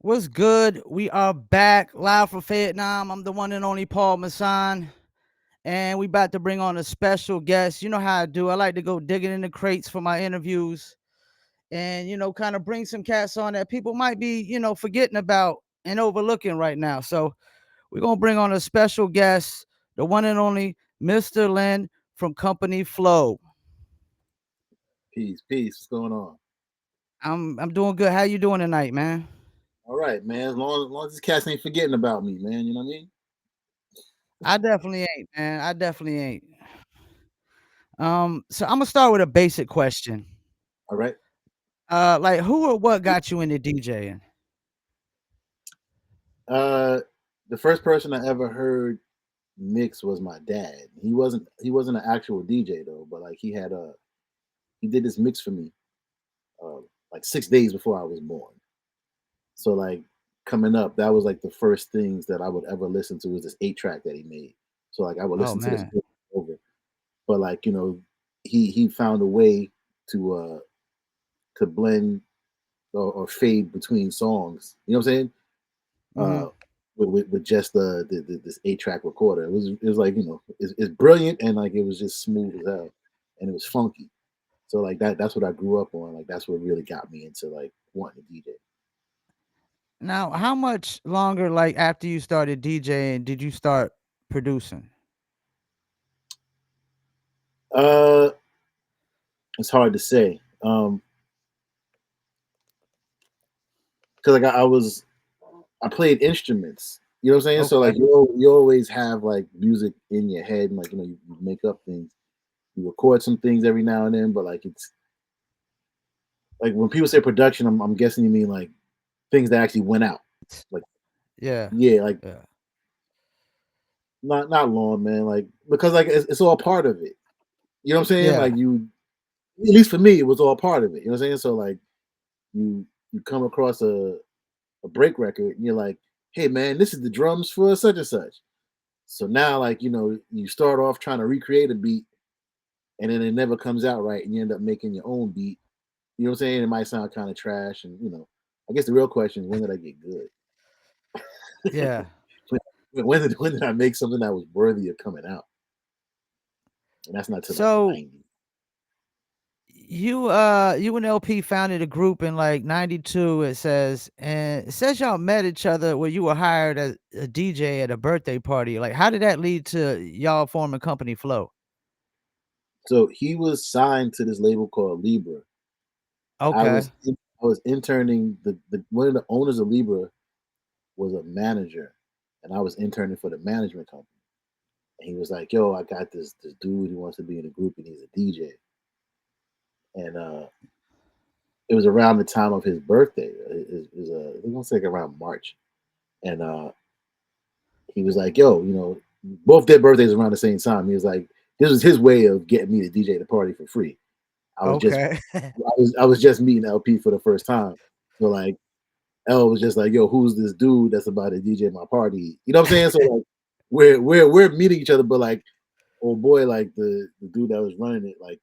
What's good? We are back live from Fayettenam. I'm the one and only Paul Masson, and we about to bring on a special guest. You know how I do. I like to go digging in the crates for my interviews, and kind of bring some cats on that people might be, forgetting about and overlooking right now. So we're gonna bring on a special guest, the one and only Mr.len from Company Flow. Peace, peace. What's going on? I'm doing good. How you doing tonight, man? All right, man. As long as these cats ain't forgetting about me, man. You know what I mean? I definitely ain't, man. I definitely ain't. So I'm gonna start with a basic question. All right. Like who or what got you into DJing? Uh, the first person I ever heard mix was my dad. He wasn't an actual DJ though, but like he did this mix for me uh like 6 days before I was born. So like coming up, that was like the first things that I would ever listen to was this 8 track that he made. So like I would Oh listen to this man. over, but like he found a way to blend or fade between songs. You know what I'm saying? Hmm. Uh, with just this 8 track recorder. It was like it's brilliant and like it was just smooth as hell, and it was funky. So like that's what I grew up on. Like that's what really got me into like wanting to DJ. Now, how much longer, like after you started DJing, did you start producing? Uh, it's hard to say. Because like I played instruments. You know what I'm saying? So Okay. like you always have like music in your head, and like you make up things. You record some things every now and then, but like it's like when people say production, I'm guessing you mean like things that actually went out. Like Yeah. yeah, like Yeah. not long, man. Like because like it's all part of it. You know what I'm saying? Yeah. Like at least for me, it was all part of it. You know what I'm saying? So like you you come across a break record, and you're like, hey man, this is the drums for such and such. So now like you start off trying to recreate a beat, and then it never comes out right, and you end up making your own beat. You know what I'm saying? It might sound kind of trash, and I guess the real question is when did I get good? Yeah. when did I make something that was worthy of coming out? And that's not till like the So '90s. you and LP founded a group in like '92. It says, and it says y'all met each other where you were hired as a DJ at a birthday party. Like, how did that lead to y'all forming Company Flow? So he was signed to this label called Libra. I Okay. was I was interning. The one of the owners of Libra was a manager, and I was interning for the management company. And he was like, "Yo, I got this dude who wants to be in the group, and he's a DJ." And it was around the time of his birthday. It was I think it was like around March, and he was like, "Yo, both their birthdays around the same time." He was like, "This was his way of getting me to DJ the party for free." I was just Okay. I was just meeting LP for the first time, so like L was just like, "Yo, who's this dude that's about to DJ my party?" You know what I'm saying? So like we're meeting each other, but like oh boy, like the dude that was running it, like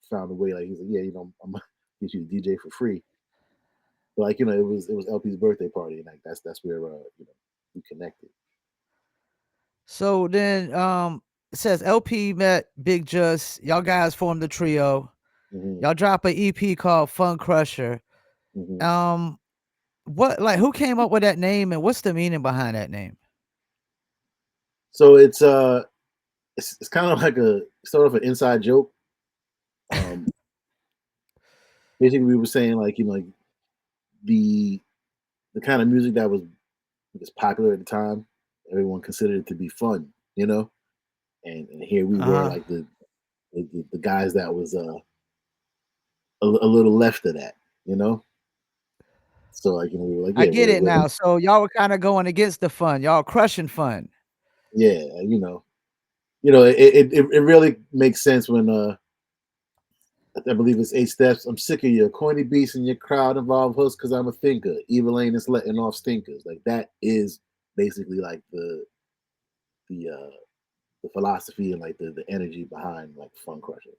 found a way. Like he's like, yeah, I'm gonna get you to DJ for free. But like it was LP's birthday party, and like that's where we connected. So then it says LP met Big Just. Y'all guys formed the trio. Hmm. Y'all drop an EP called Fun Crusher. Hmm. Um what, like, who came up with that name and what's the meaning behind that name? So it's kind of like a sort of an inside joke. Um, Basically, we were saying like like the the kind of music that was popular at the time, everyone considered it to be fun, and here we were Uh-huh. like the guys that was a little left of that, you know. So like we were like, I yeah, get it we're now. So y'all were kind of going against the fun. Y'all crushing fun. yeah, it really makes sense when I believe it's 8 steps. I'm sick of your corny beats and your crowd involved hosts because I'm a thinker. Evil ain't is letting off stinkers. Like that is basically like the the philosophy and like the energy behind like Fun Crusher.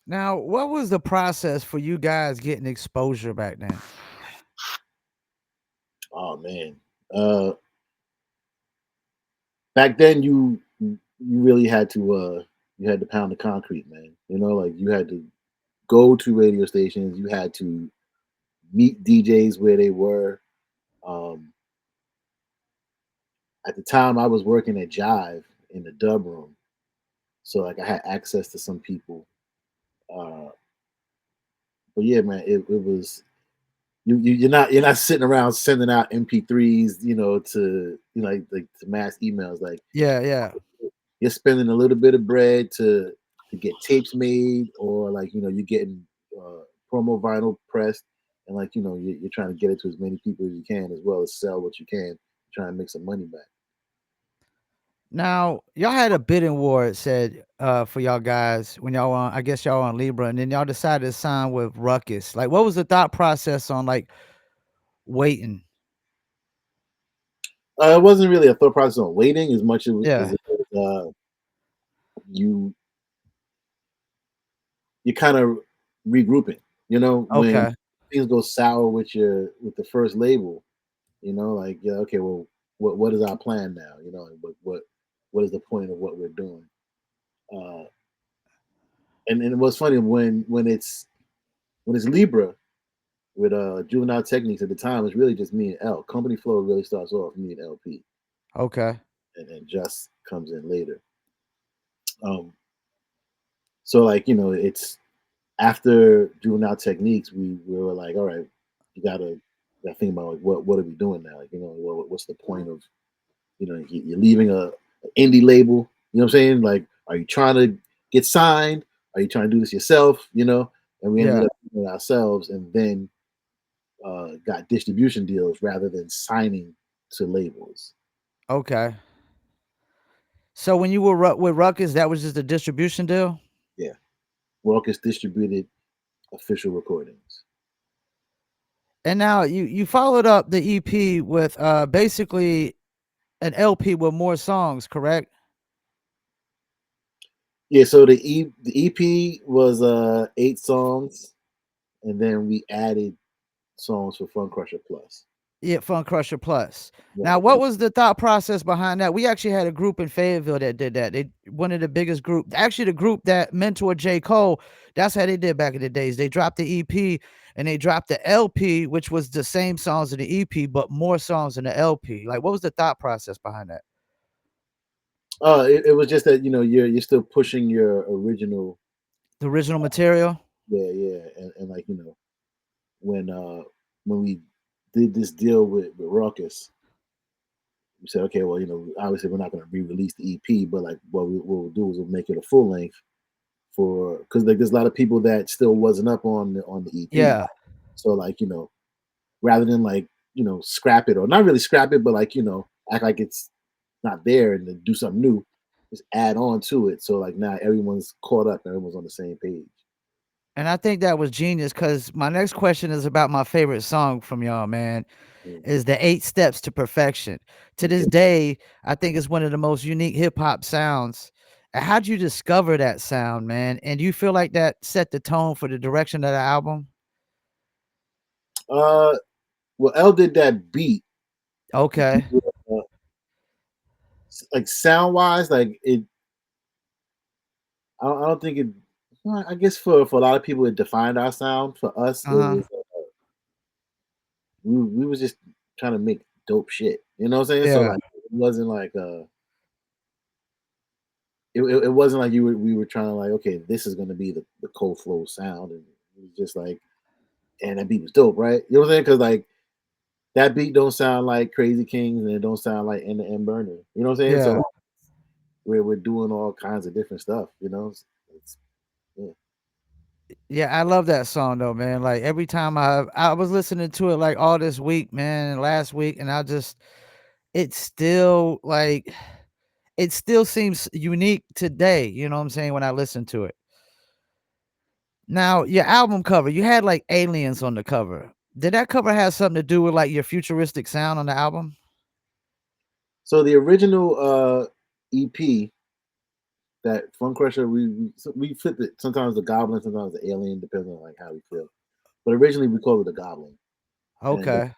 Now, what was the process for you guys getting exposure back then? Oh man. Uh, Back then you really had to you had to pound the concrete, man. You know, like you had to go to radio stations. You had to meet DJs where they were. Um, at the time, I was working at Jive in the dub room, so like I had access to some people. Uh, but yeah, man, it was you're not sitting around sending out MP3s, to like to mass emails. Like Yeah, yeah. you're spending a little bit of bread to get tapes made, or like you're getting promo vinyl pressed, and like you're trying to get it to as many people as you can, as well as sell what you can, try and make some money back. Now, y'all had a bidding war, it said, for y'all guys when y'all on, I guess y'all on Libra, and then y'all decided to sign with Ruckus. Like, what was the thought process on like waiting? It wasn't really a thought process on waiting as much as Yeah. it was, you you kind of regrouping. When Okay. things go sour with the first label, like, yeah, okay, well, what is our plan now? And what is the point of what we're doing? Uh, and it was funny when it's Libra with Juvenile Techniques at the time. It's really just me and L. Company Flow really starts off me and LP, Okay. and Just comes in later. Um, so like it's after Juvenile Techniques, we were like, all right, you gotta think about like what are we doing now? Like what's the point of you're leaving a indie label. You know what I'm saying? Like, are you trying to get signed? Are you trying to do this yourself? And we ended Yeah. up doing it ourselves, and then got distribution deals rather than signing to labels. Okay. So when you were with Ruckus, that was just a distribution deal? Yeah, Raucous distributed official recordings. And now you followed up the EP with basically an LP with more songs, correct? Yeah, so the EP was 8 songs, and then we added songs for Fun Crusher Plus. Yeah, Fun Crusher Plus. Now, Right. what was the thought process behind that? We actually had a group in Fayetteville that did that. They one of the biggest group, actually the group that mentored J. Cole. That's how they did back in the days. They dropped the EP and they dropped the LP, which was the same songs in the EP, but more songs in the LP. Like, what was the thought process behind that? It was just that you're still pushing your original. The original material? Yeah, yeah, and like when we did this deal with Ruckus, we said, okay, well, obviously we're not going to re-release the EP, but like what we'll do is we'll make it a full length for because like there's a lot of people that still wasn't up on the EP, Yeah. so like rather than like scrap it or not really scrap it, but like act like it's not there and then do something new, just add on to it. So like now everyone's caught up, everyone's on the same page. And I think that was genius because my next question is about my favorite song from y'all, man. Mm, Is the 8 Steps to Perfection. To this okay. day, I think it's one of the most unique hip hop sounds. How'd you discover that sound, man? And do you feel like that set the tone for the direction of the album? Uh, well, L did that beat. Okay. Uh, like sound wise, like it. I don't think it. Well, I guess for a lot of people, it defined our sound. For us, it Uh-huh. was we was just trying to make dope shit. You know what I'm saying? So Yeah. like, it wasn't like it wasn't like we were trying to like, okay, this is gonna be the cold flow sound, and it was just like, and that beat was dope, right? You know what I'm saying? Because like that beat don't sound like Crazy Kings, and it don't sound like End to End Burner. You know what I'm saying? So Yeah. like, we're doing all kinds of different stuff. It's yeah. Yeah, I love that song though, man. Like every time I was listening to it like all this week, man, and last week, and I just it's still like it still seems unique today, you know what I'm saying, when I listen to it. Now, your album cover, you had, like, aliens on the cover. Did that cover have something to do with, like, your futuristic sound on the album? So the original EP that Fun Crusher, we flip it. Sometimes the Goblin, sometimes the Alien, depending on like how we feel. But originally we called it the Goblin, and Okay.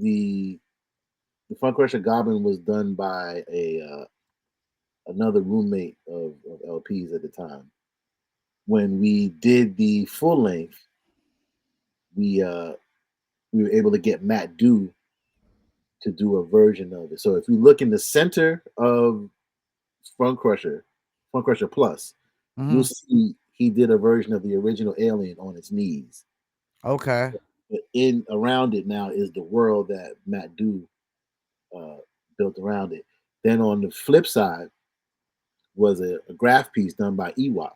the the Fun Crusher Goblin was done by a another roommate of LP's at the time. When we did the full length, we uh we were able to get Matt Do to do a version of it. So if you look in the center of Fun Crusher, Fun Crusher Plus, you'll Hmm. see he did a version of the original Alien on its knees. Okay. But in around it now is the world that Matt Do uh, built around it. Then on the flip side was a graph piece done by Ewok.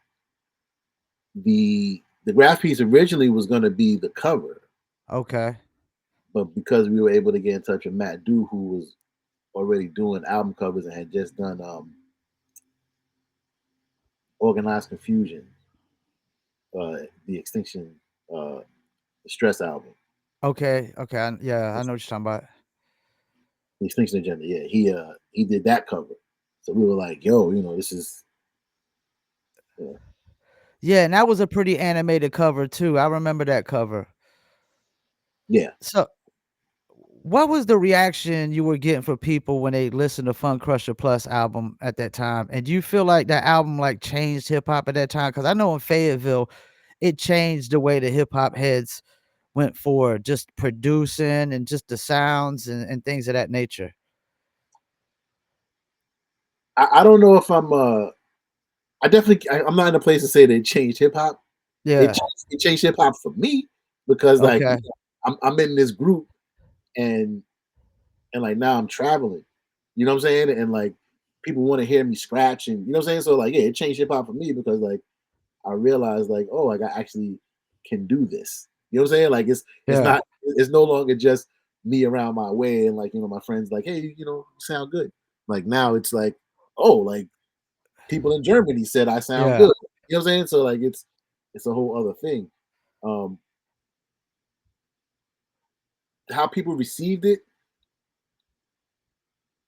The graph piece originally was going to be the cover, Okay. but because we were able to get in touch with Matt Do, who was already doing album covers and had just done Organized Confusion, the Extinction, uh, the Stress album, Okay. Okay. Yeah, I know what you're talking about. the Extinction Agenda. Yeah, he did that cover. So we were like, yo, this is uh, Yeah, and that was a pretty animated cover too. I remember that cover. yeah. So, what was the reaction you were getting for people when they listened to Fun Crusher Plus album at that time? And do you feel like that album like changed hip hop at that time? Because I know in Fayetteville, it changed the way the hip hop heads went forward, just producing and just the sounds and things of that nature. I don't know if I'm not in a place to say that it changed hip hop. Yeah. It changed hip hop for me because like Okay. I'm in this group and like now I'm traveling. You know what I'm saying? And like people want to hear me scratch and you know what I'm saying? So like yeah, it changed hip hop for me because like I realized like, oh, like I actually can do this. You know what I'm saying? Like Yeah. it's no longer just me around my way and like, my friends like, hey, you sound good. Like now it's like, oh, like people in Germany said I sound Yeah. good. You know what I'm saying? So like it's a whole other thing. Um how people received it,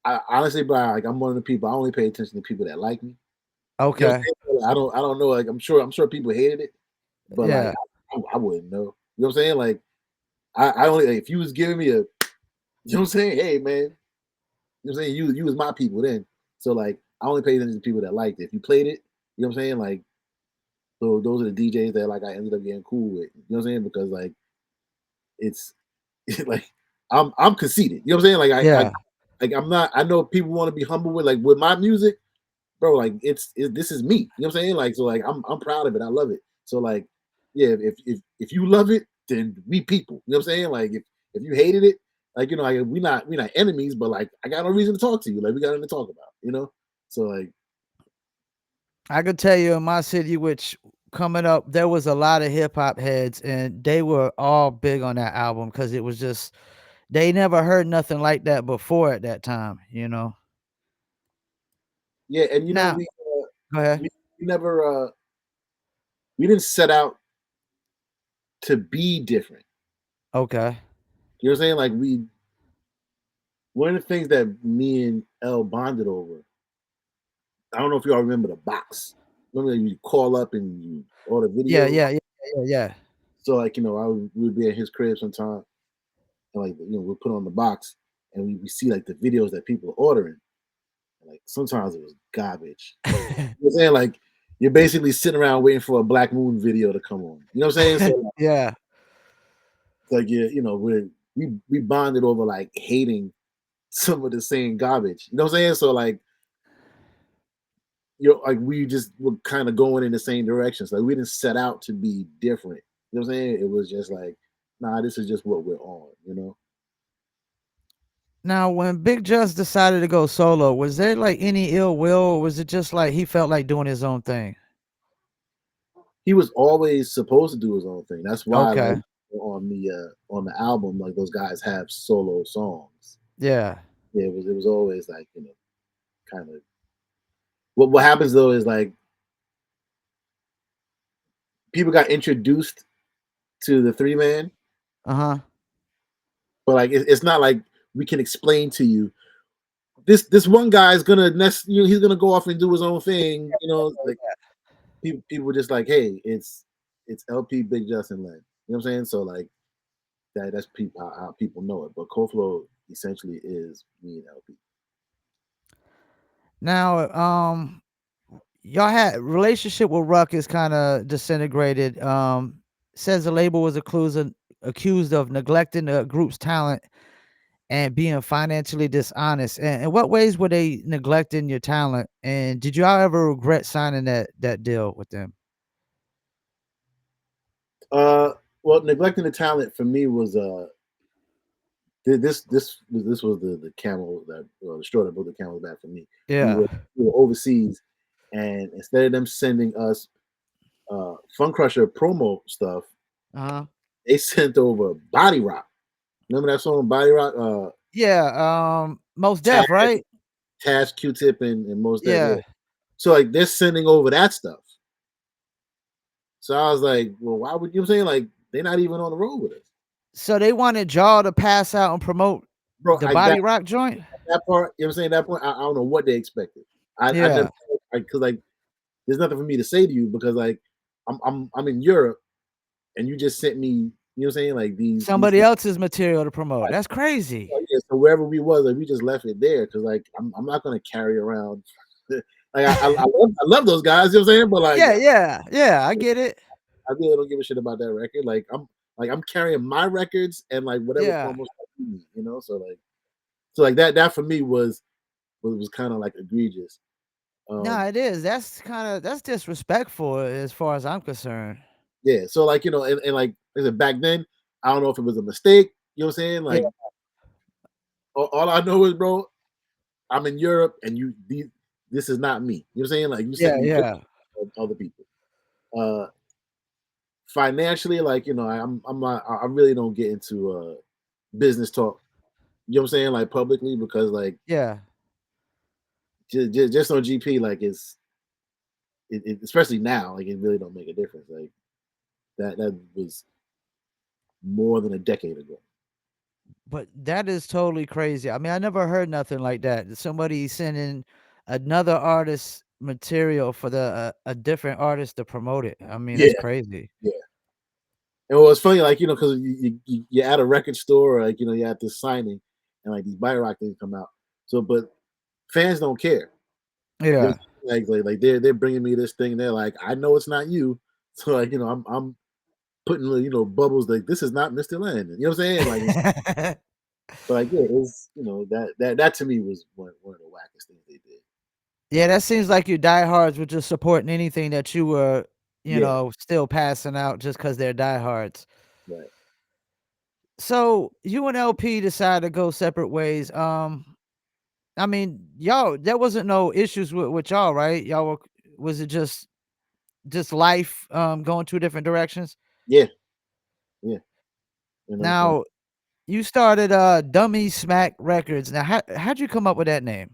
I honestly, but like I'm one of the people I only pay attention to people that like me. You know what Okay. I'm saying? I don't know. Like I'm sure people hated it, but like Yeah. I wouldn't know. You know what I'm saying? Like I only like, if you was giving me a you know what I'm saying? Hey man, you know what I'm saying? You was my people then. So like I only pay attention to people that liked it. If you played it, you know what I'm saying? Like so those are the DJs that like I ended up getting cool with. You know what I'm saying? Because like it's like I'm conceited. You know what I'm saying? Like I Yeah. like I'm not I know people want to be humble with my music, bro, like this is me. You know what I'm saying? Like so like I'm proud of it. I love it. So like yeah, if you love it, then we people. You know what I'm saying? Like if you hated it, like like, we not enemies, but like I got no reason to talk to you. Like we got nothing to talk about. So like I could tell you in my city, which coming up, there was a lot of hip hop heads, and they were all big on that album because it was just they never heard nothing like that before at that time, you know? yeah, and Now go ahead. we, we never we didn't set out to be different. Okay. You know what I'm saying? Like one of the things that me and L bonded over, I don't know if y'all remember the box. Remember you call up and you order Yeah, videos? yeah, yeah, yeah, yeah. So like, we would be at his crib sometime and like, we'll put on the box and we see like the videos that people are ordering. And like sometimes it was garbage. You know what I'm saying? Like you're basically sitting around waiting for a Black Moon video to come on. You know what I'm saying? So like, Yeah. it's like yeah, we bonded over like hating some of the same garbage. You know what I'm saying? So like like we just were kind of going in the same directions. Like we didn't set out to be different. You know what I'm saying? It was just like, nah, this is just what we're on. Now, when Big Just decided to go solo, was there, like, any ill will, or was it just like he felt like doing his own thing? He was always supposed to do his own thing. That's why like Okay. on the album, like those guys have solo songs. Yeah. Yeah, it was always like, kind of what happens though is like people got introduced to the three man, Uh-huh. but like it's not like we can explain to you this one guy is gonna he's gonna go off and do his own thing. Like people were just like, hey, it's LP, Big Justin, Len. You know what I'm saying? So like that's people how people know it. But Cold Flow essentially is me and LP. Now, y'all had relationship with Ruck is kind of disintegrated. Says the label was accused of neglecting the group's talent and being financially dishonest. And in what ways were they neglecting your talent? And did y'all ever regret signing that deal with them? Uh, well, neglecting the talent for me was this was the camel that the straw that broke the camel's back for me. We Yeah. were we were overseas, and instead of them sending us Fun Crusher promo stuff, Uh-huh. they sent over Body Rock. Remember that song Body Rock? Yeah. Most Taz, Def, right? Taz, Q-Tip, and most Def. Yeah. Yeah. So like they're sending over that stuff. So I was like, well, why would you know what I'm saying? Like they're not even on the road with us, So they wanted y'all to pass out and promote bro. the I that Body Rock joint? that part, you know what I'm saying? That point, I don't know what they expected. I never Yeah. because like there's nothing for me to say to you because like I'm in Europe and you just sent me, you know what I'm saying? Like these Somebody else's material to promote. like, That's crazy. yeah, so wherever we was, like we just left it there because like I'm not gonna carry around like I love those guys, you know what I'm saying? But like Yeah, I get it. I really don't give a shit about that record. Like I'm carrying my records and like whatever Yeah. promo stuff you need, you know. So like that for me was kind of like egregious. No, Um, it is. That's disrespectful as far as I'm concerned. yeah. So like and like I said back then, I don't know if it was a mistake. You know what I'm saying? Yeah, Like all I know is, bro, I'm in Europe and this is not me. You know what I'm saying? Like you sent yeah, me pictures yeah, of other people. Uh, Financially, like I'm not. I really don't get into business talk. You know what I'm saying? Like publicly because like yeah. just on GP, like especially now, like it really don't make a difference. Like that was more than a decade ago. But that is totally crazy. I mean, I never heard nothing like that. Somebody sending another artist material for a different artist to promote it. I mean, Yeah, that's crazy. yeah. And well, it's funny, like because you're at a record store, or, like you're at this signing, and like these Bite Rock things come out. So, but fans don't care. You know, Yeah. like they're bringing me this thing. They're like, I know it's not you, so like I'm putting bubbles like this is not mr.len. You know what I'm saying? Like, but like yeah, it's that to me was one of the wackest things they did. Yeah, that seems like you diehards were just supporting anything that you were, Yeah, still passing out just because 'cause they're diehards. right. So, you and LP decided to go separate ways. I mean, y'all there wasn't no issues with y'all, right? Y'all were was it just life, going 2 different directions? Yeah, yeah. So Now, you started, Dummy Smack Records. Now, how'd you come up with that name?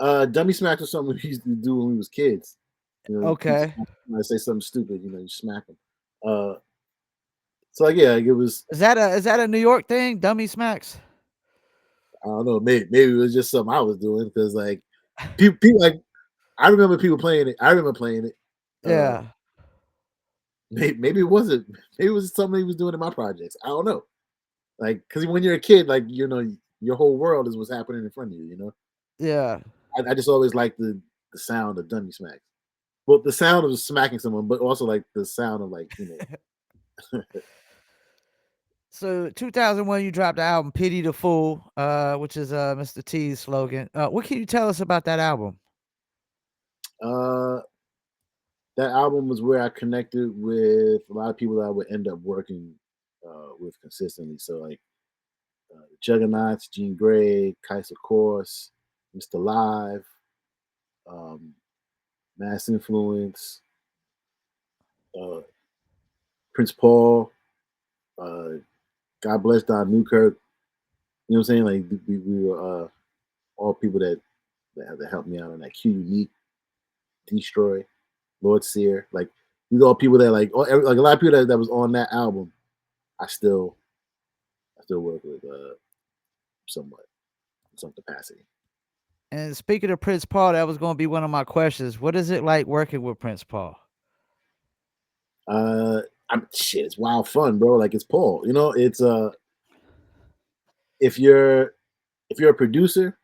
dummy smack was something we used to do when we was kids. You Okay. smack, say something stupid, you smack them. Uh, so like yeah, like it was. Is that a New York thing? Dummy Smacks? I don't know. Maybe it was just something I was doing because like people like I remember people playing it. I remember playing it. Uh, Yeah. maybe it wasn't. Maybe it was something he was doing in my projects. I don't know. Like because when you're a kid, like your whole world is what's happening in front of you. Yeah. I just always like the sound of dummy smacks. Well, the sound of smacking someone, but also like the sound of So 2001, you dropped the album "Pity the Fool," which is Mr. T's slogan. What can you tell us about that album? uh that album was where I connected with a lot of people that I would end up working with consistently. So like Juggernauts, Jean Grey, Kaiser Course, Mr. Live, um, Mass Influence, uh, Prince Paul, uh, God bless Don Newkirk. You know what I'm saying? Like we were all people that helped me out on that. Q Unique, Destroy, Lord Sear. Like these are all people that like a lot of people that was on that album. I still work with somewhat in some capacity. And speaking of Prince Paul, that was going to be one of my questions. What is it like working with Prince Paul? I'm shit. It's wild fun, bro. Like it's Paul. You know, it's if you're if you're a producer,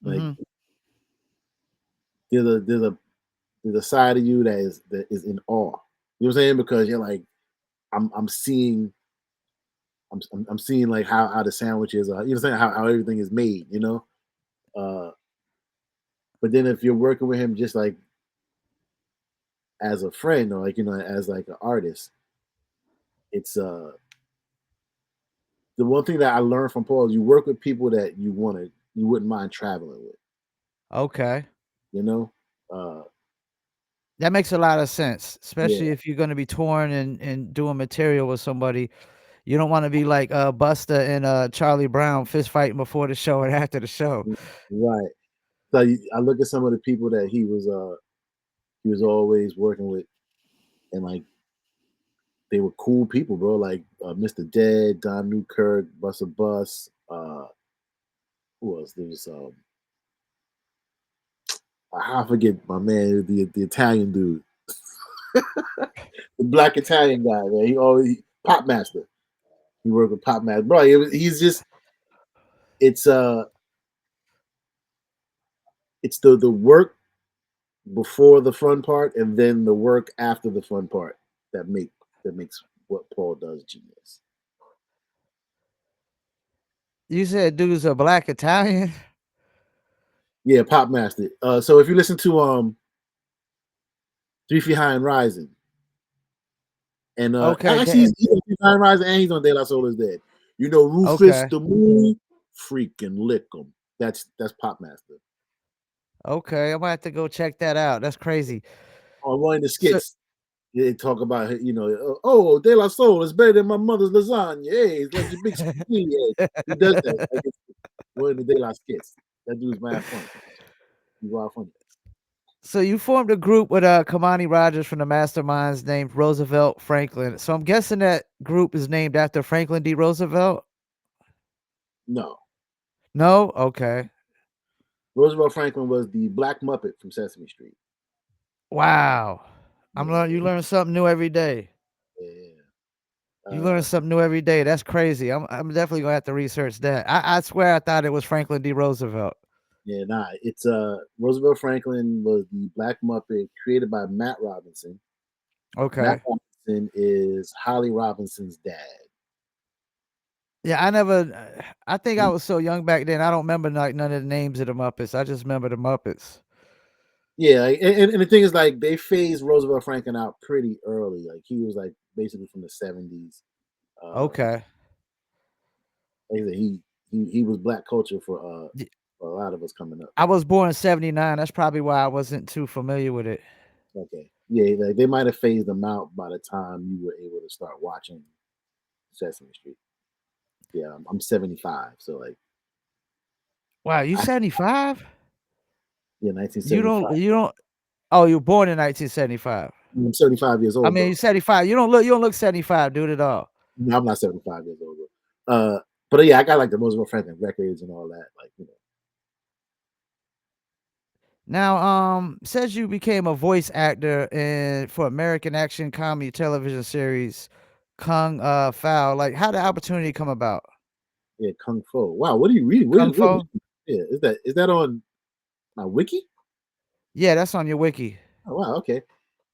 like Hmm. there's a there's a there's a side of you that is in awe. You know what I'm saying? Because you're like, I'm seeing I'm seeing like how the sandwiches are. You know what I'm saying? How everything is made. You know. Uh, but then if you're working with him just like as a friend or like as like an artist, it's the one thing that I learned from Paul is you work with people that you wouldn't mind traveling with. Okay. You know. Uh, That makes a lot of sense, yeah. especially if you're gonna be touring and doing material with somebody. You don't wanna be like, Busta and, Charlie Brown fist fighting before the show and after the show. Right. So I look at some of the people that he was always working with, and like they were cool people, bro. Like Mr. Dead, Don Newkirk, Buster Bus. Who else? There was I forget my man, the Italian dude, the black Italian guy. Man, he always Pop Master. He worked with Pop Master, bro. He's just it's it's the work before the fun part, and then the work after the fun part that makes what Paul does genius. You said dude's a black Italian? Yeah, Pop Master. So if you listen to 3 Feet High and Rising, and Okay, actually da he's on 3 Feet High and Rising, and he's on De La Soul is Dead. You know Rufus okay, the Moon, freaking lick him. That's Pop Master. okay, I'm gonna have to go check that out, that's crazy. On one of the So skits, they talk about oh De La Soul is better than my mother's lasagna. Hey, it's like your big spaghetti. Hey. He does that. Like it's one of the De La skits. That dude's mad funny. He's wild funny. so you formed a group with, Kamani Rogers from the Masterminds named Roosevelt Franklin, so I'm guessing that group is named after Franklin D. Roosevelt? No, No? Okay. Roosevelt Franklin was the Black Muppet from Sesame Street. Wow. You Yeah, learn something new every day. yeah. You learn something new every day. That's crazy. I'm definitely gonna have to research that. I swear I thought it was Franklin D. Roosevelt. Yeah, nah. It's Roosevelt Franklin was the Black Muppet created by Matt Robinson. Matt Okay. Robinson is Holly Robinson's dad. Yeah, I think I was so young back then, I don't remember, like, none of the names of the Muppets. I just remember the Muppets. Yeah, like, and the thing is, like, they phased Roosevelt Franklin out pretty early. Like, he was like basically from the '70s. Okay. Like I said, he was black culture Y for a lot of us coming up. I was born in '79, that's probably why I wasn't too familiar with it. Okay, yeah, like they might have phased them out by the time you were able to start watching Sesame Street. Yeah, I'm 75, so like, Wow, you I 75? yeah, You don't Oh, you were born in 1975. 1975. I'm 75 years I old, mean, bro. you're 75. You don't look 75, dude, at all. No, I'm not 75 years old, bro. But yeah, I got like the Roosevelt Franklin records and all that. Like, Now, says you became a voice actor in for American action comedy television series Kung Fao. Like, how did the opportunity come about? yeah, Kung Fu. Wow, what do you read? Kung Where Fu? yeah, is that on my wiki? Yeah, that's on your wiki. Oh wow, okay.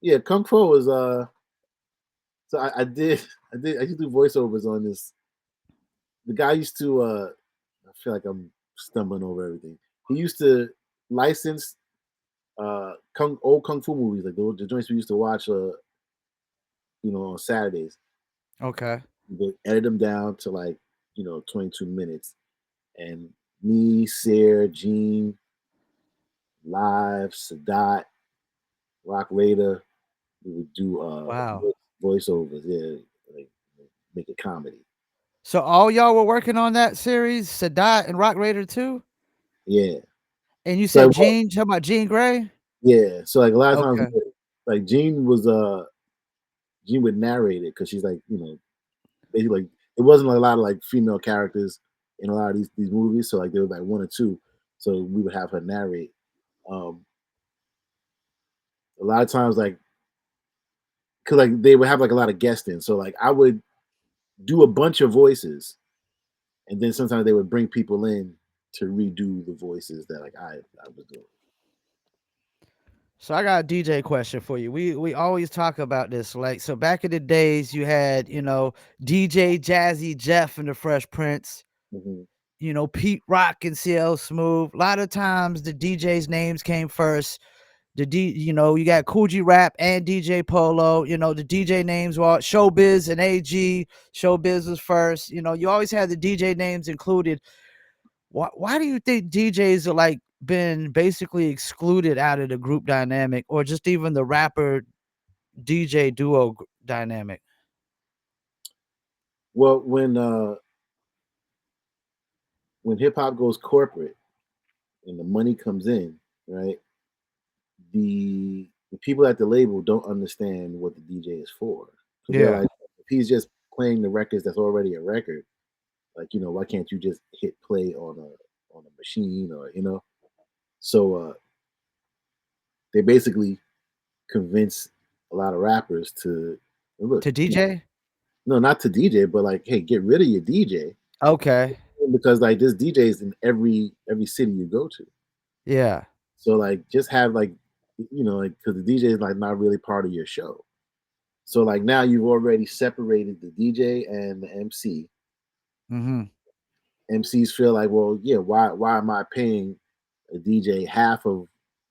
Yeah, Kung Fu is so I did I used to do voiceovers on this. The guy used to I feel like I'm stumbling over everything. He used to license old kung fu movies, like the joints we used to watch on Saturdays. Okay. They edit them down to like 22 minutes, and me, Sarah, Gene, Live, Sadat, Rock Raider, we would do Wow. voiceovers, yeah, like make a comedy. So all y'all were working on that series, Sadat and Rock Raider too? Yeah. And you So said like, Gene, talking about Gene Gray? yeah, so like a lot of times, Okay. like Jean would narrate it because she's like, basically like it wasn't a lot of like female characters in a lot of these movies, so like there was like one or two, so we would have her narrate. Um, a lot of times, like because like they would have like a lot of guests in. So like I would do a bunch of voices, and then sometimes they would bring people in to redo the voices that like I was doing. So I got a DJ question for you. We always talk about this. Like, so back in the days, you had, DJ Jazzy Jeff and the Fresh Prince, Hmm. Pete Rock and CL Smooth. A lot of times the DJs' names came first. You got Coogee Rap and DJ Polo. The DJ names were Showbiz and AG. Showbiz was first. You always had the DJ names included. Why do you think DJs are like been basically excluded out of the group dynamic or just even the rapper DJ duo dynamic? Well, when hip hop goes corporate and the money comes in, right? The people at the label don't understand what the DJ is for, because they're Yeah. like, if he's just playing the records that's already a record, like why can't you just hit play on a machine, or So they basically convince a lot of rappers to look, To DJ? no, not to DJ, but like, hey, get rid of your DJ, Okay. because like this DJ is in every city you go to. Yeah. So like, just have like, like, because the DJ is like not really part of your show. So like now you've already separated the DJ and the MC. Mhm. MCs feel like, well, yeah, why am I paying a DJ half of,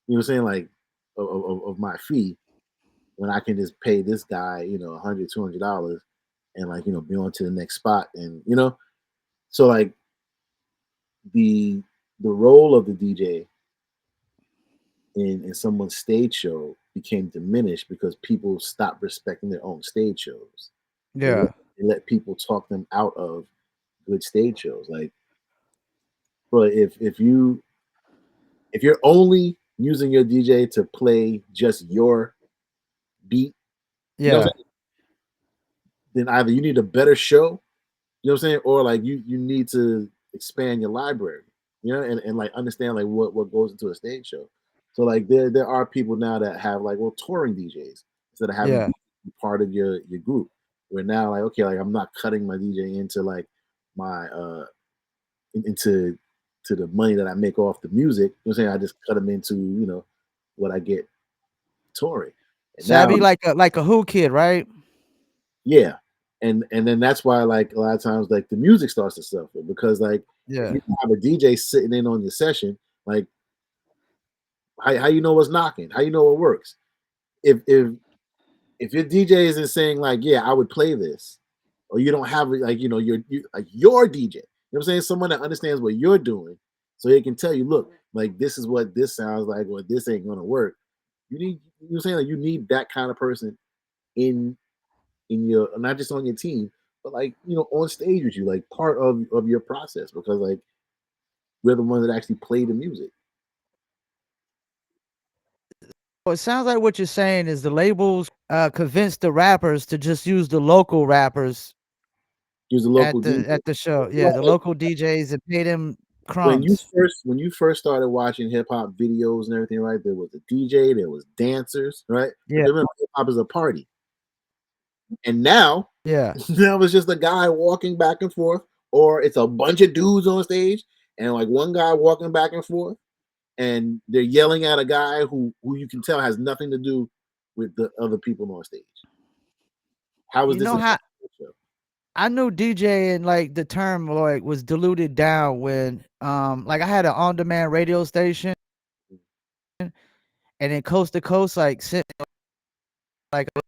what I'm saying, like, of my fee, when I can just pay this guy, $100, $200, and like, be on to the next spot, and so like the the role of the DJ in someone's stage show became diminished because people stopped respecting their own stage shows. They let, Yeah. they let people talk them out of good stage shows. Like, but if you're only using your DJ to play just your beat, you know what I'm Yeah. saying? Then either you need a better show, what I'm saying, or like you need to expand your library, and like understand like what goes into a stage show. So like there are people now that have like, well, touring DJs instead of having Yeah. DJs be part of your group. Where now, like, okay, like I'm not cutting my DJ into like my into to the money that I make off the music. You know what I'm saying? I just cut them into, what I get touring. And So that'd now, be like a Who kid, right? yeah. And then that's why like a lot of times like the music starts to suffer, because like if Yeah. you have a DJ sitting in on your session, like how you know what's knocking? How you know what works? If your DJ isn't saying like, yeah, I would play this, or you don't have like, your DJ, what I'm saying, someone that understands what you're doing, so they can tell you, look, like this is what this sounds like, or this ain't gonna work. You need, saying, like, you need that kind of person in your, not just on your team, but like, on stage with you, like part of your process, because like we're the ones that actually play the music. Well, it sounds like what you're saying is the labels convinced the rappers to just use the local rappers Use a at local the DJ. at the show. Yeah, the local DJs and pay them crumbs. When you first started watching hip hop videos and everything, right? There was a DJ, there was dancers, right? But Yeah. remember, hip hop is a party, and now Yeah. now it's just a guy walking back and forth, or it's a bunch of dudes on stage, and like one guy walking back and forth, and they're yelling at a guy who you can tell has nothing to do with the other people on stage. How is You this know a how show? I knew DJ and like the term like was diluted down when like I had an on-demand radio station and then coast to coast like sent like a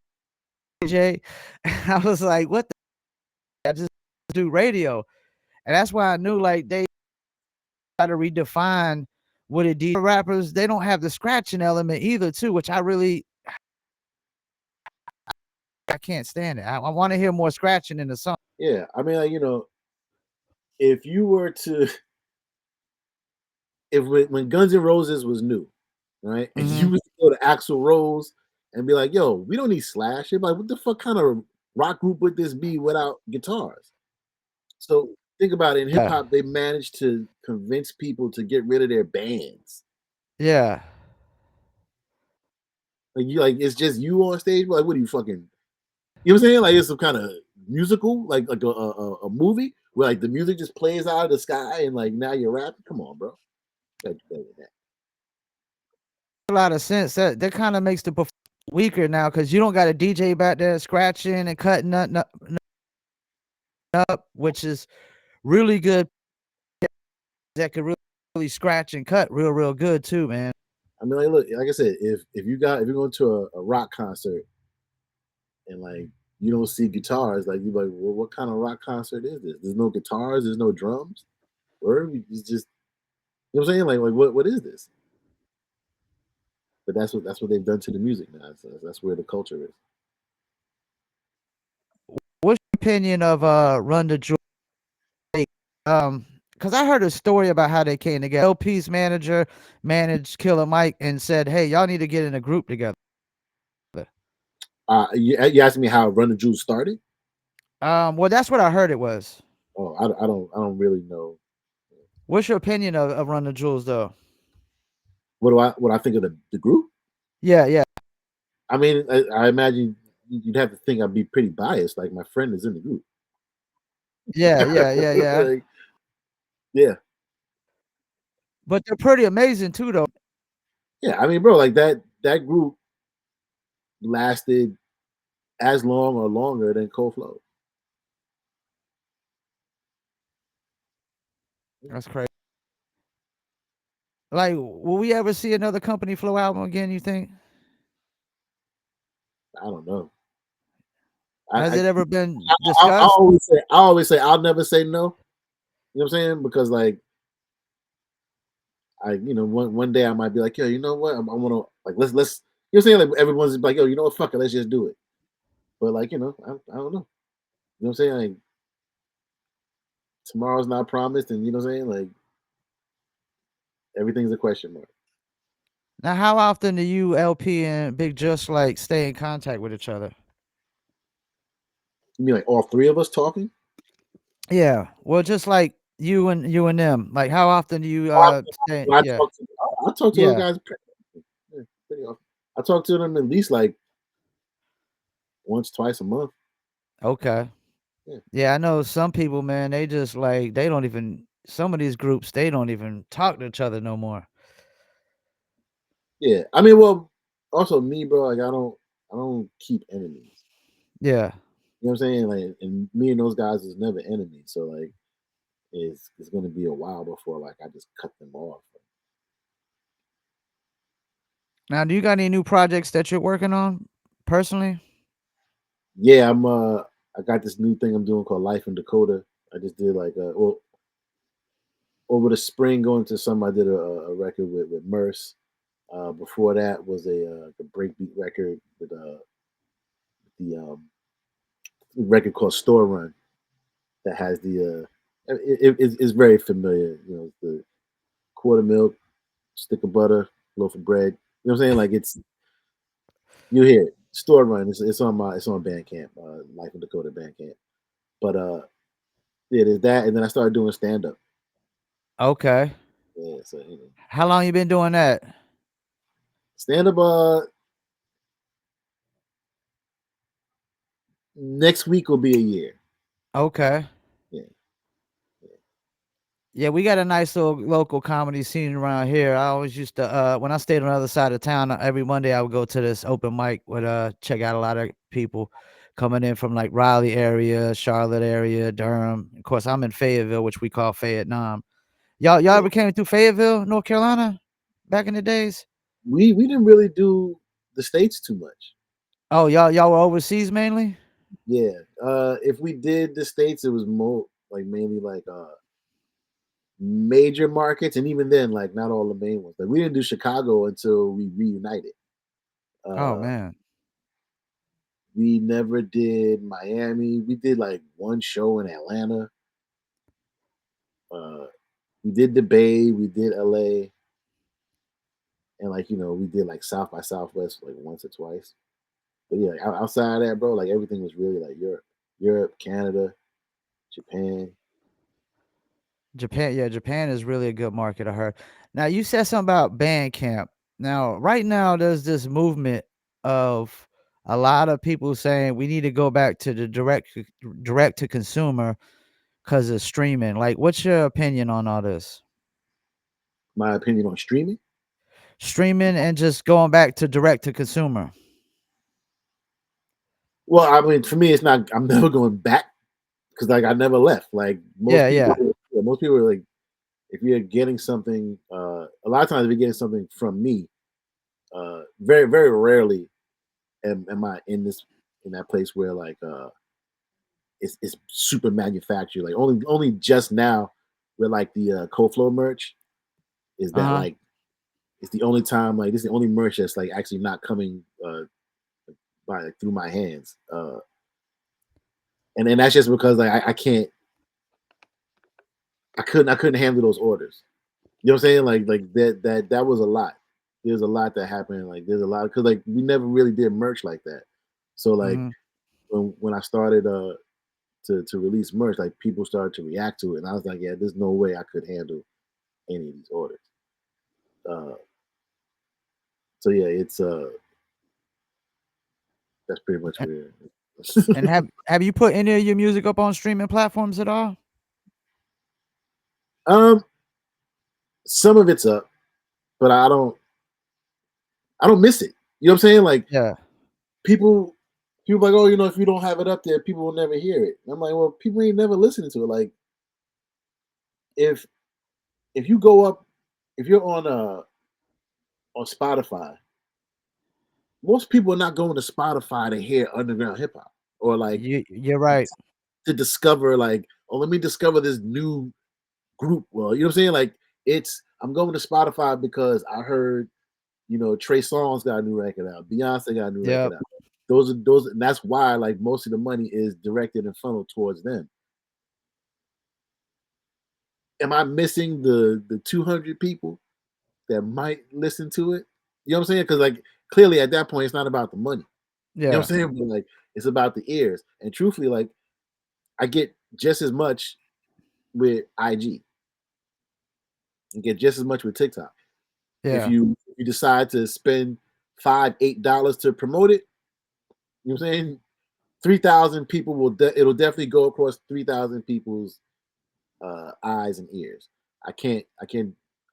DJ. I was like, what the I just do radio. And that's why I knew like they got to redefine what a DJ rappers, they don't have the scratching element either too, which I can't stand it. I want to hear more scratching in the song. Yeah, I mean, like, if you were to, if when Guns N' Roses was new, right, and you Mhm. was to go to Axl Rose and be like, "Yo, we don't need Slash," you're like, "What the fuck kind of rock group would this be without guitars?" So think about it. In hip Yeah. hop, they managed to convince people to get rid of their bands. Yeah. Like, it's just you on stage. Like, what are you fucking? You know what I'm saying? Like it's some kind of musical, like a movie where like the music just plays out of the sky and like now you're rapping. Come on, bro. Gotta do better than that. A lot of sense. That kind of makes the weaker now because you don't got a DJ back there scratching and cutting nothing up, which is really good. That could really scratch and cut real good too, man. I mean, like, look, like I said, if you're going to a rock concert and like you don't see guitars, like you're like, well, what kind of rock concert is this? There's no guitars, there's no drums. Or it's just you know what I'm saying? Like what is this? But that's what they've done to the music now. So that's where the culture is. What's your opinion of Run the Jewel? Because I heard a story about how they came together. LP's manager managed Killer Mike and said, "Hey, y'all need to get in a group together." You asking me how Run the Jewels started? Well, that's what I heard it was. Oh, I don't really know. What's your opinion of Run the Jewels, though? What I think of the group? Yeah, yeah, I mean, I imagine you'd have to think I'd be pretty biased. Like my friend is in the group. yeah. Like, yeah, But they're pretty amazing too, though. yeah. I mean, bro, like that group lasted as long or longer than Cold Flow. That's crazy. Like, will we ever see another Company Flow album again? You think? I don't know. Has I it ever been I discussed? always say I'll never say no. You know what I'm saying? Because like one day I might be like, yo, you know what? I want to like let's you know what I'm saying? Like everyone's like, yo, you know what? Fuck it, let's just do it. But like I don't know. You know what I'm saying? Like tomorrow's not promised, and you know what I'm saying? Like everything's a question mark. Now, how often do you, LP, and Big Just like stay in contact with each other? You mean like all three of us talking? Yeah. Well, just like you and them. Like, how often do you I, stay? when Yeah, I talk to those yeah. guys pretty often. I talk to them at least like once, twice a month. Okay. Yeah. Yeah, I know some people, man. They just like they don't even. Some of these groups, they don't even talk to each other no more. Yeah. I mean, well, also me, bro, like I don't keep enemies. Yeah. You know what I'm saying? Like and me and those guys was never enemies. So like it's gonna be a while before like I just cut them off. Now, do you got any new projects that you're working on personally? Yeah, I got this new thing I'm doing called Life in Dakota. I just did like well over the spring going to some I did a record with Merce. Before that was a breakbeat record with the record called Store Run that has it's very familiar. You know, the quarter milk, stick of butter, loaf of bread. You know what I'm saying? Like you hear it. Store Run. It's on Bandcamp. Life in Dakota Bandcamp. But yeah, there's that, and then I started doing stand up. Okay. Yeah, so How long you been doing that? stand up. Next week will be a year. Okay. Yeah, Yeah, we got a nice little local comedy scene around here. I always used to when I stayed on the other side of town, every Monday I would go to this open mic with check out a lot of people coming in from like Raleigh area, Charlotte area, Durham. Of course, I'm in Fayetteville, which we call Fayettenam. Y'all yeah. ever came through Fayetteville, North Carolina, back in the days? We didn't really do the states too much. Oh, y'all were overseas mainly? Yeah, if we did the states, it was more like mainly like major markets, and even then, like not all the main ones. Like we didn't do Chicago until we reunited. Oh Uh, man. we never did Miami. We did like one show in Atlanta. Uh, we did the Bay. We did LA, and like we did like South by Southwest like once or twice. But yeah, outside of that, bro, like everything was really like Europe, Canada, Japan. Japan, yeah, Japan is really a good market, I heard. Now you said something about Bandcamp. Now, right now, there's this movement of A lot of people saying we need to go back to the direct to consumer because of streaming. Like, what's your opinion on all this? My opinion on streaming. Streaming and just going back to direct to consumer. Well, I mean, for me, it's not. I'm never going back because like I never left. Like Yeah, most people, yeah. yeah, most people are like, if you're getting something, a lot of times if you're getting something from me, very very rarely am I in that place where like it's super manufactured. Like only just now with like the cold flow merch is Uh that huh. like it's the only time like this is the only merch that's like actually not coming by like through my hands. And that's just because like I can't I couldn't handle those orders. You know what I'm saying? Like that was a lot. There's a lot that happened. Like there's a lot because like we never really did merch like that. So like Hmm. when I started to release merch, like people started to react to it, and I was like, yeah, there's no way I could handle any of these orders. Uh, so yeah, it's that's pretty much where. And have you put any of your music up on streaming platforms at all? um, some of it's up, but I don't miss it. You know what I'm saying? Like Yeah, people people like, oh, if you don't have it up there, people will never hear it. And I'm like, well, people ain't never listening to it. Like if if you go up, if you're on Spotify, most people are not going to Spotify to hear underground hip hop or like you're right. to discover like, oh, let me discover this new group. Well, you know what I'm saying? Like I'm going to Spotify because I heard, Trey Songz got a new record out, Beyonce got a new record Yep. out. And that's why like most of the money is directed and funneled towards them. Am I missing the 200 people that might listen to it? You know what I'm saying? Because like clearly at that point it's not about the money. You know Yeah, what I'm saying? But like it's about the ears. And truthfully, like I get just as much with IG and get just as much with TikTok. yeah, If you decide to spend $5, $8 to promote it, you know what I'm saying? 3,000 people it'll definitely go across 3,000 people's eyes and ears. I can't I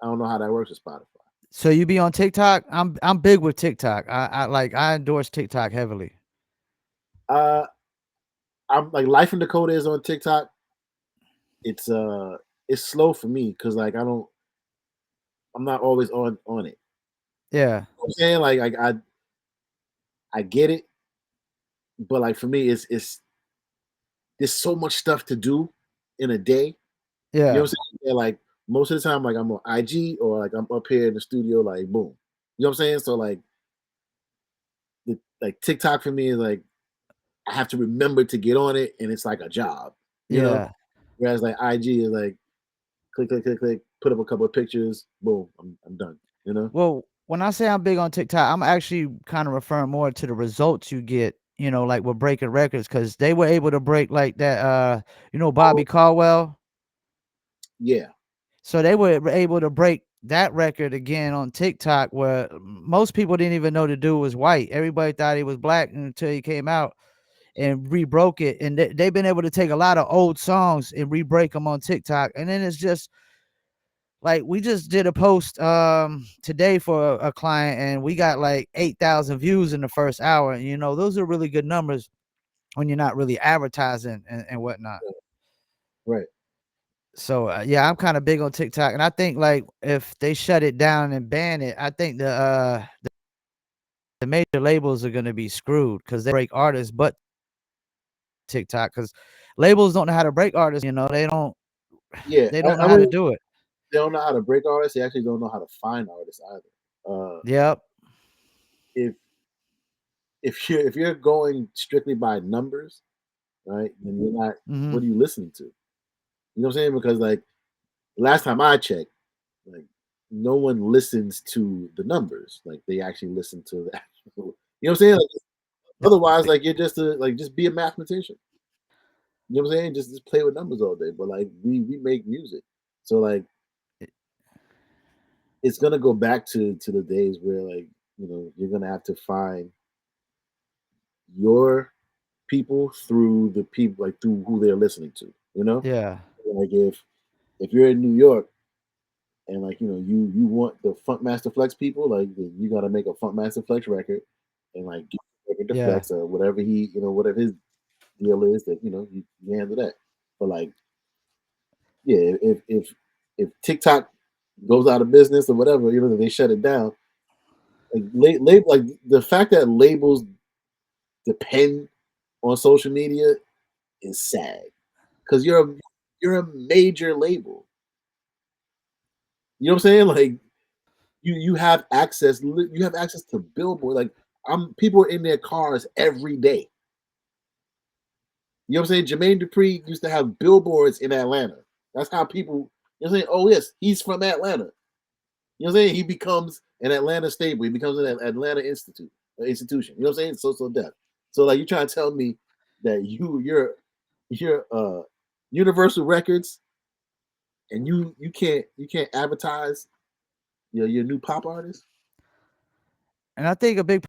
don't know how that works with Spotify. so you be on TikTok? I'm big with TikTok. I endorse TikTok heavily. Uh I'm like Life in Dakota is on TikTok. It's it's slow for me because like I'm not always on it. Yeah, You know what I'm saying like I get it, but like for me it's there's so much stuff to do in a day. You know yeah, what I'm saying? Yeah, like most of the time, like I'm on IG or like I'm up here in the studio, like boom. You know what I'm saying? So like TikTok for me is like I have to remember to get on it, and it's like a job. You know, yeah. whereas like IG is like click click click click, put up a couple of pictures, boom, I'm done. You know? Well, when I say I'm big on TikTok, I'm actually kind of referring more to the results you get, like with breaking records, because they were able to break like that, Bobby Caldwell. Yeah, So they were able to break that record again on TikTok, where most people didn't even know the dude was white. Everybody thought he was black until he came out and rebroke it. And they've been able to take a lot of old songs and re-break them on TikTok. And then it's just like we just did a post today for a client, and we got like 8,000 views in the first hour. And those are really good numbers when you're not really advertising and whatnot. right. So yeah, I'm kind of big on TikTok, and I think like if they shut it down and ban it, I think the major labels are gonna be screwed because they break artists, but TikTok, because labels don't know how to break artists. Yeah, They don't know I how to mean do it. they don't know how to break artists. They actually don't know how to find artists either. Yep. If if you're going strictly by numbers, right, then you're not. Hmm. What are you listening to? You know what I'm saying? Because like last time I checked, like no one listens to the numbers. Like they actually listen to the actual. You know what I'm saying? Like, otherwise, like you're just just be a mathematician. You know what I'm saying? Just play with numbers all day. But like we make music, so like it's gonna go back to the days where like you're gonna have to find your people through the people, like through who they're listening to. You know, Yeah. like if you're in New York and like you want the Funk Master Flex people, like you got to make a Funk Master Flex record and like give the record to Yeah. Flex or whatever whatever his deal is, that you handle that. But like, yeah, if TikTok goes out of business or whatever, they shut it down. Like label, like the fact that labels depend on social media is sad because you're a major label. You know what I'm saying? Like you have access. You have access to Billboard. Like people are in their cars every day. You know what I'm saying? Jermaine Dupri used to have billboards in Atlanta. That's how people. You know what I'm saying? Oh yes, he's from Atlanta. You know what I'm saying? He becomes an Atlanta staple. He becomes an Atlanta institution. You know what I'm saying? So deaf. So like you trying to tell me that you're Universal Records and you can't advertise your new pop artist? And I think a big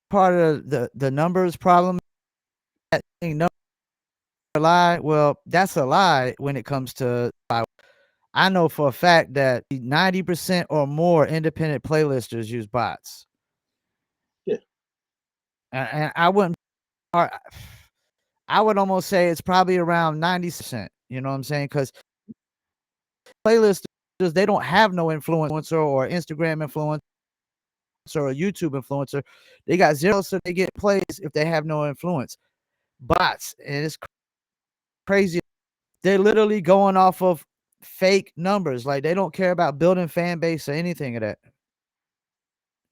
part of the numbers problem, that thing, number lie. Well, that's a lie when it comes to. I know for a fact that 90% or more independent playlisters use bots, Yeah, and I would almost say it's probably around 90%. You know what I'm saying? Because playlisters, they don't have no influencer or Instagram influencer or a YouTube influencer. They got zero, so they get plays if they have no influence. Bots, and it's crazy. They're literally going off of fake numbers. Like they don't care about building fan base or anything of that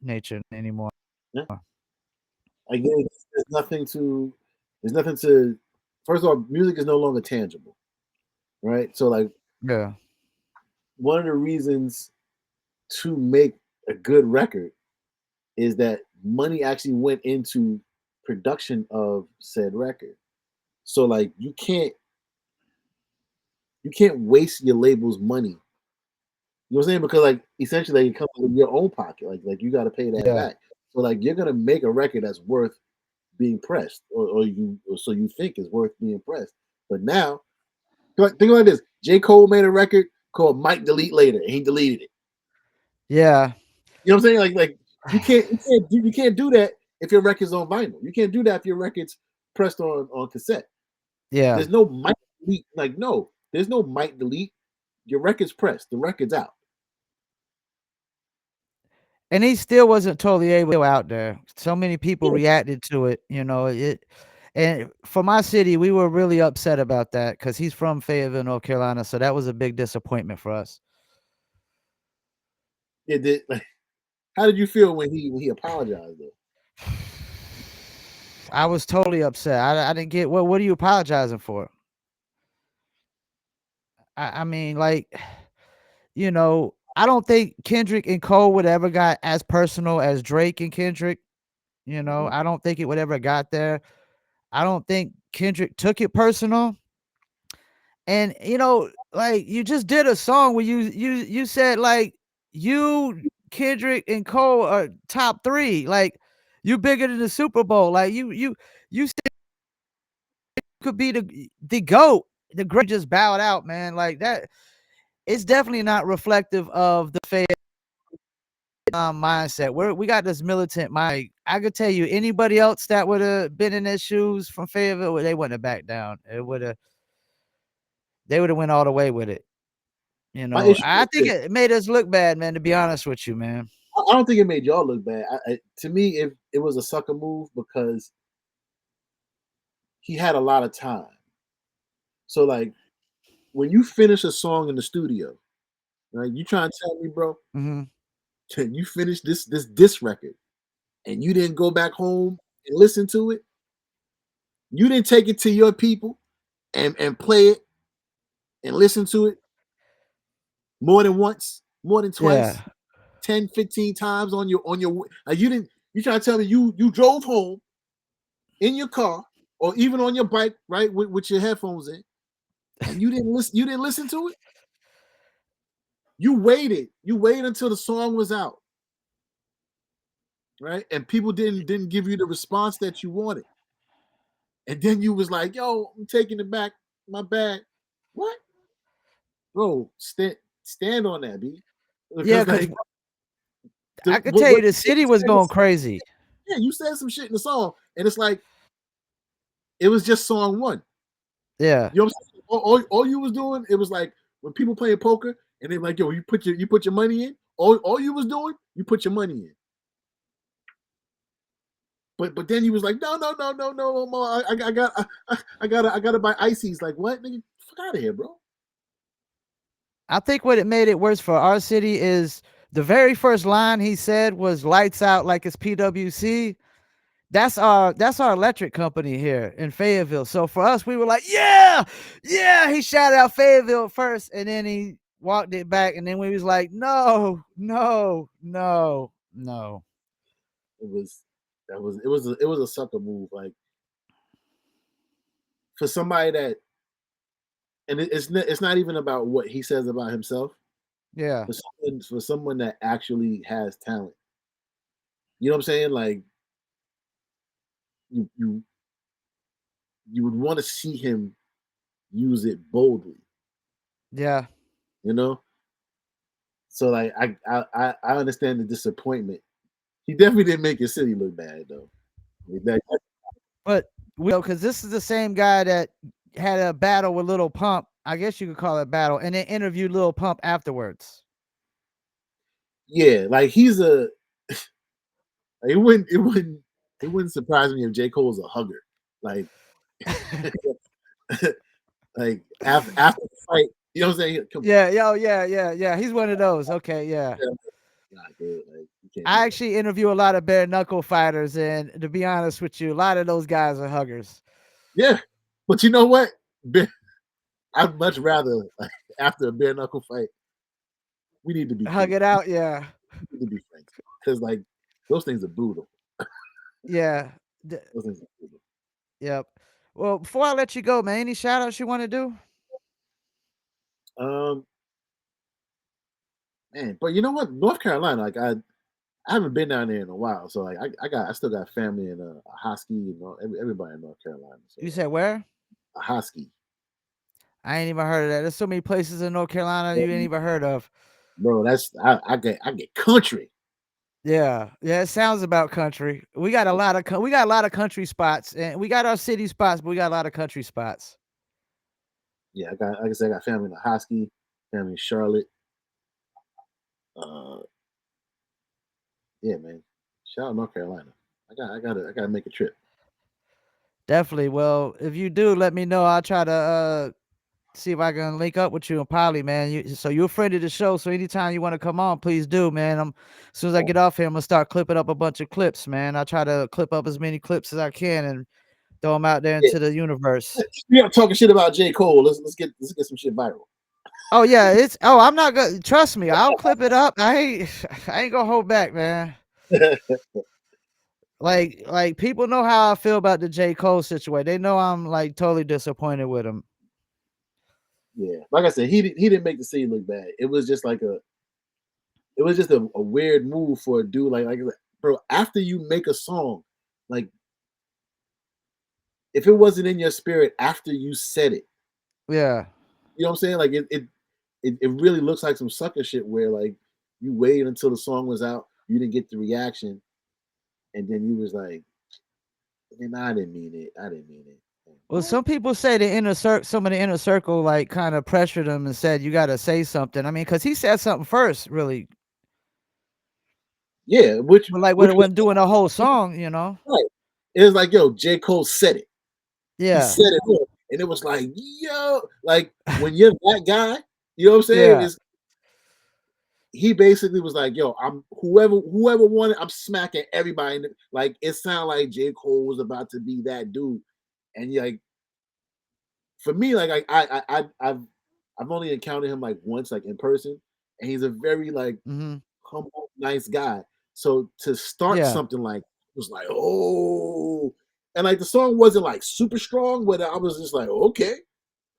nature anymore. yeah. Again, there's nothing to. There's nothing to. First of all, music is no longer tangible, right? So like Yeah. one of the reasons to make a good record is that money actually went into production of said record. So like you can't waste your label's money. You know what I'm saying? Because like essentially like, it comes with your own pocket. Like you got to pay that Yeah. back. So like you're gonna make a record that's worth being pressed, or so you think is worth being pressed. But now think like this: J. Cole made a record called "Might Delete Later," and he deleted it. Yeah. You know what I'm saying? Like you can't do that if your record's on vinyl. You can't do that if your record's pressed on cassette. Yeah. There's no might delete. Like no, there's no might delete. Your record's pressed. The record's out. And he still wasn't totally able out there. So many people Yeah, reacted to it, it. And for my city, we were really upset about that because he's from Fayetteville, North Carolina. So that was a big disappointment for us. it did. Like, how did you feel when he apologized though? I was totally upset. I didn't get what are you apologizing for? I mean, like, I don't think Kendrick and Cole would ever got as personal as Drake and Kendrick. Mm-hmm. I don't think it would ever got there. I don't think Kendrick took it personal. And like you just did a song where you said like you, Kendrick and Cole are top three. Like you bigger than the Super Bowl. Like you said you could be the GOAT. The great just bowed out, man. Like that. It's definitely not reflective of the mindset. We got this militant mind. I could tell you anybody else that would have been in their shoes from Fayetteville, they wouldn't have backed down. They would have went all the way with it. My issue I is think this: it made us look bad, man, to be honest with you, man. I don't think it made y'all look bad. To me, it was a sucker move because he had a lot of time. So like when you finish a song in the studio, right? You trying to tell me, bro, Mhm. you finished this disc record and you didn't go back home and listen to it. You didn't take it to your people and play it and listen to it more than once, more than Yeah. twice, 10, 15 times on your you didn't you trying to tell me you drove home in your car or even on your bike, right, with your headphones in, and you didn't listen to it. You waited until the song was out right? And people didn't give you the response that you wanted. And then you was like, "Yo, I'm taking it back, my bad." What, bro? Stand on that, b. Yeah, Because because like I could tell you what the city you was said in the going song, crazy. yeah, you said some shit in the song, and it's like it was just song one. Yeah. You know what I'm saying? All you was doing, it was like when people playing poker and they're like, "Yo, you put your money in." All you was doing, you put your money in. But then he was like, "No, no, no, no, no, Omar, I gotta buy ices." Like what, nigga? Fuck out of here, bro. I think what it made it worse for our city is the very first line he said was "lights out like it's PWC." That's our electric company here in Fayetteville. So for us, we were like, yeah, yeah. He shouted out Fayetteville first, and then he walked it back, and then we was like, no, no, no, no. It was it was a sucker move. Like for somebody that, and it's not even about what he says about himself. Yeah, For someone that actually has talent, you know what I'm saying? Like you you you would want to see him use it boldly, yeah. you know. So like I understand the disappointment. He definitely didn't make his city look bad though. Like, But we because this is the same guy that had a battle with Little Pump. I guess you could call it battle, and then interviewed Little Pump afterwards. yeah, like he's a. Like, it wouldn't surprise me if J. Cole's a hugger. Like like after the fight, you know what I'm saying? Come on, Yeah, yo, yeah, yeah, yeah. He's one of those. Okay, yeah. yeah, nah, dude, like you can't do I that. actually interview a lot of bare knuckle fighters, and to be honest with you, a lot of those guys are huggers. Yeah, but you know what? I'd much rather like after a bare knuckle fight, we need to be Hug cool. it out, yeah, We need to be friends because like those things are brutal. yeah, Those things are brutal. yep. Well, before I let you go, man, any shout outs you want to do? Um, man, but you know what? North Carolina, like I haven't been down there in a while, so like I still got family in Hosky, you know, everybody in North Carolina. So You said where? a Hosky, I ain't even heard of that. There's so many places in North Carolina you ain't even heard of. bro, that's I get country. Yeah, yeah. It sounds about country. We got a lot of country spots, and we got our city spots, but we got a lot of country spots. Yeah, I got like I said, I got family in the Hosky, family in Charlotte. Uh, yeah, man. Shout out North Carolina. I gotta make a trip. Definitely. Well, if you do, let me know. I'll try to see if I can link up with you and Polly, man. So you're a friend of the show. So anytime you want to come on, please do, man. As soon as I get off here, I'm gonna start clipping up a bunch of clips, man. I try to clip up as many clips as I can and throw them out there Yeah, into the universe. we are talking shit about J. Cole. Let's get some shit viral. Oh yeah, I'm not gonna trust me. I'll clip it up. I ain't gonna hold back, man. Like people know how I feel about the J. Cole situation. They know I'm like totally disappointed with him. Yeah, like I said, he didn't make the scene look bad. It was just like it was just a weird move for a dude like bro. After you make a song, like if it wasn't in your spirit after you said it, Yeah. you know what I'm saying? Like it really looks like some sucker shit where like you waited until the song was out, you didn't get the reaction, and then you was like, "Man, I didn't mean it. I didn't mean it." Like, Well, what? some people say the inner circle, some of the inner circle, like kind of pressured him and said, "You got to say something." I mean, because he said something first, really, Yeah, but like which was when doing a whole song, you know. right. It was like, yo, J. Cole said it. He Yeah, said it, and it was like, yo, like when you're that guy, you know what I'm saying? yeah. Is he basically was like, yo, I'm whoever wanted, I'm smacking everybody. Like it sounded like J. Cole was about to be that dude, and like for me, like I've only encountered him like once, like in person, and he's a very like Hmm. humble, nice guy. So to start Yeah. something like was like, oh, and like the song wasn't like super strong, but I was just like, okay,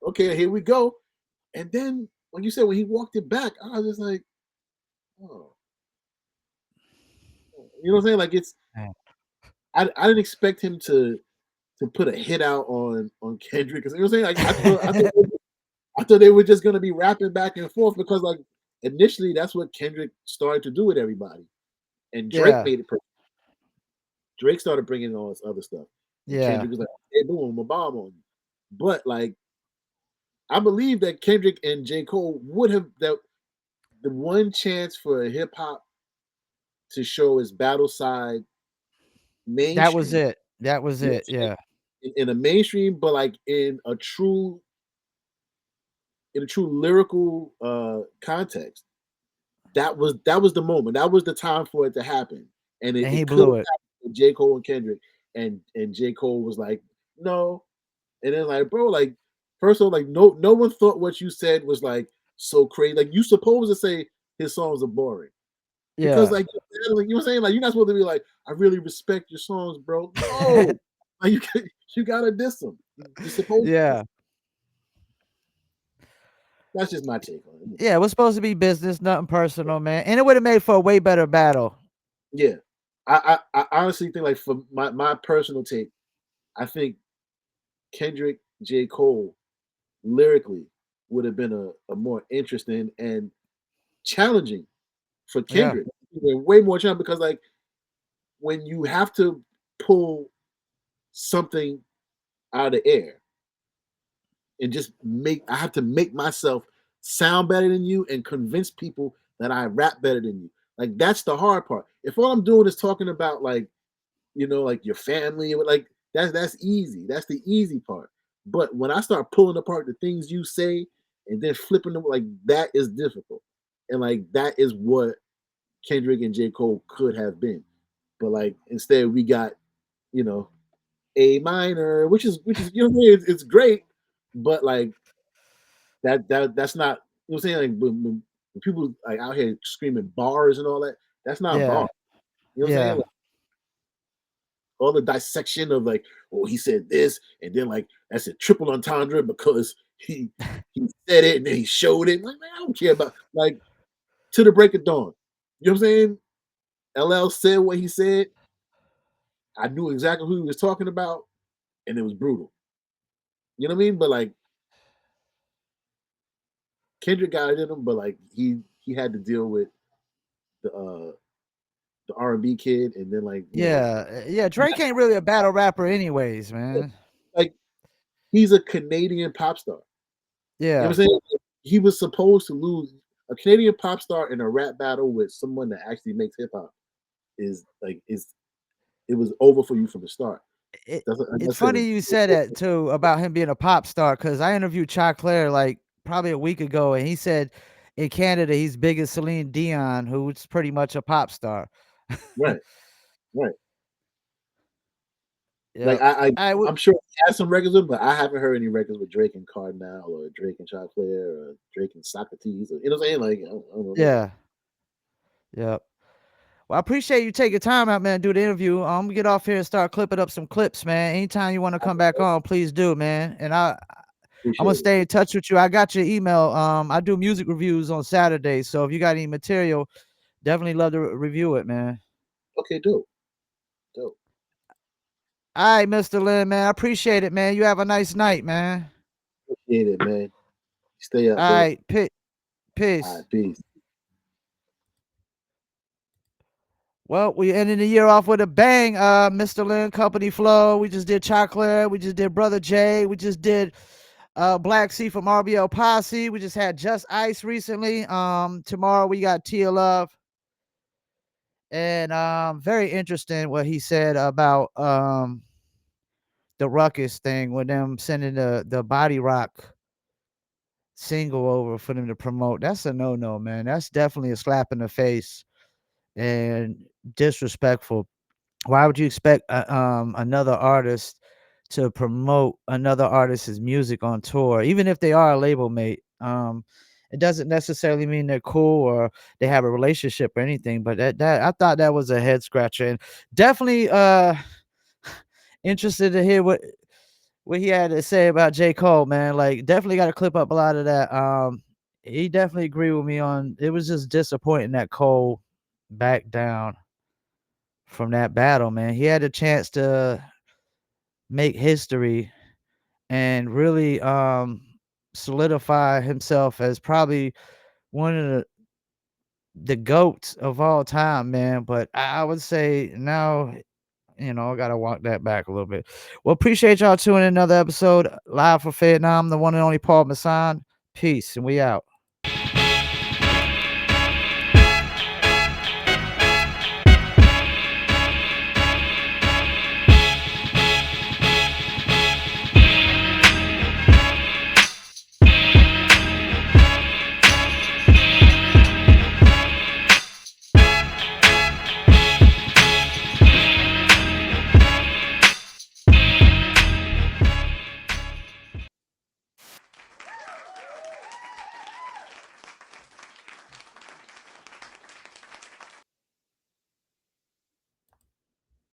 okay, here we go. And then like you said, when he walked it back, I was just like, oh, You know what I'm saying? Like it's Man. I didn't expect him to put a hit out on Kendrick because you know what I'm saying. Like I thought they were just gonna be rapping back and forth because like initially that's what Kendrick started to do with everybody, and Drake Yeah, made it. Drake started bringing in all this other stuff, and yeah, Kendrick was like, "Hey, boom, I'm a bomb on you." But like I believe that Kendrick and J. Cole would have that the one chance for hip hop to show its battle side that was mainstream. it. That was You know it. what I'm saying? Yeah, In a mainstream, but like in a true lyrical context. That was the moment. That was the time for it to happen. And and he it could have blew it. happened with J. Cole and Kendrick. And J. Cole was like, no. And then like, bro, like first of all, like no one thought what you said was like so crazy. Like you supposed to say his songs are boring. Because Yeah, like you know what I'm saying? Like you're not supposed to be like, I really respect your songs, bro. No. Like you gotta diss them. You're supposed to. yeah, That's just my take on it. yeah. It was supposed to be business, nothing personal, man, and it would have made for a way better battle. Yeah. I honestly think like for my personal take, I think Kendrick J. Cole lyrically would have been a more interesting and challenging for Yeah, Kendrick. Way more challenging because like when you have to pull something out of the air and just make I have to make myself sound better than you and convince people that I rap better than you. Like that's the hard part. If all I'm doing is talking about like like your family, like that's easy. That's the easy part. But when I start pulling apart the things you say and then flipping them, like that is difficult. And like that is what Kendrick and J. Cole could have been. But like instead we got, you know, A minor, which is it's great, but like that's not I'm saying like when people like out here screaming bars and all that, that's not bar. yeah, You know what I'm saying? yeah, Like, all the dissection of like, oh, he said this, and then like that's a triple entendre because he said it and then he showed it. Like, man, I don't care about like to the break of dawn. You know what I'm saying? LL said what he said. I knew exactly who he was talking about, and it was brutal. You know what I mean? But like Kendrick got it in him, but like he had to deal with the uh the R&B kid, and then like yeah. Drake ain't really a battle rapper, anyways, man. like he's a Canadian pop star. You know Yeah, what I'm saying? He was supposed to lose a Canadian pop star in a rap battle with someone that actually makes hip hop is it was over for you from the start. it That's like I it's said. funny you said that too about him being a pop star because I interviewed Choclair like probably a week ago, and he said in Canada he's big as Celine Dion, who's pretty much a pop star. Right, right. Like Yep. I would. I'm sure he has some records with him, but I haven't heard any records with Drake and Cardinal or Drake and Choclair or Drake and Socrates. Or, you know what I'm saying? Like I don't know. Yeah. Yep. Well, I appreciate you taking time out, man, to do the interview. I'm gonna get off here and start clipping up some clips, man. Anytime you want to come back on, please do, man. And I'm gonna Appreciate it. stay in touch with you. I got your email. I do music reviews on Saturdays, so if you got any material, definitely love to review it, man. Okay, dope, dope. All right, Mr. Len, man. I appreciate it, man. You have a nice night, man. Appreciate it, man. Stay All up, bro. right, All peace. right, peace. Well, we ended the year off with a bang, Mr. Len, Company Flow. We just did Chocolate. We just did Brother J. We just did Black Sea from RBL Posse. We just had Just Ice recently. Tomorrow we got Tia Love. And very interesting what he said about the Ruckus thing with them sending the Body Rock single over for them to promote. That's a no-no, man. That's definitely a slap in the face and disrespectful. Why would you expect another artist to promote another artist's music on tour, even if they are a label mate? It doesn't necessarily mean they're cool or they have a relationship or anything, but that I thought that was a head scratcher, and definitely interested to hear what he had to say about J. Cole, man. Like, definitely got to clip up a lot of that. He definitely agreed with me on it was just disappointing that Cole backed down. from that battle, man. He had a chance to make history and really solidify himself as probably one of the goats of all time, man. But I would say now, I gotta walk that back a little bit. Well, appreciate y'all tuning in another episode live for Fayettenam, the one and only Paul Masson. Peace, and we out.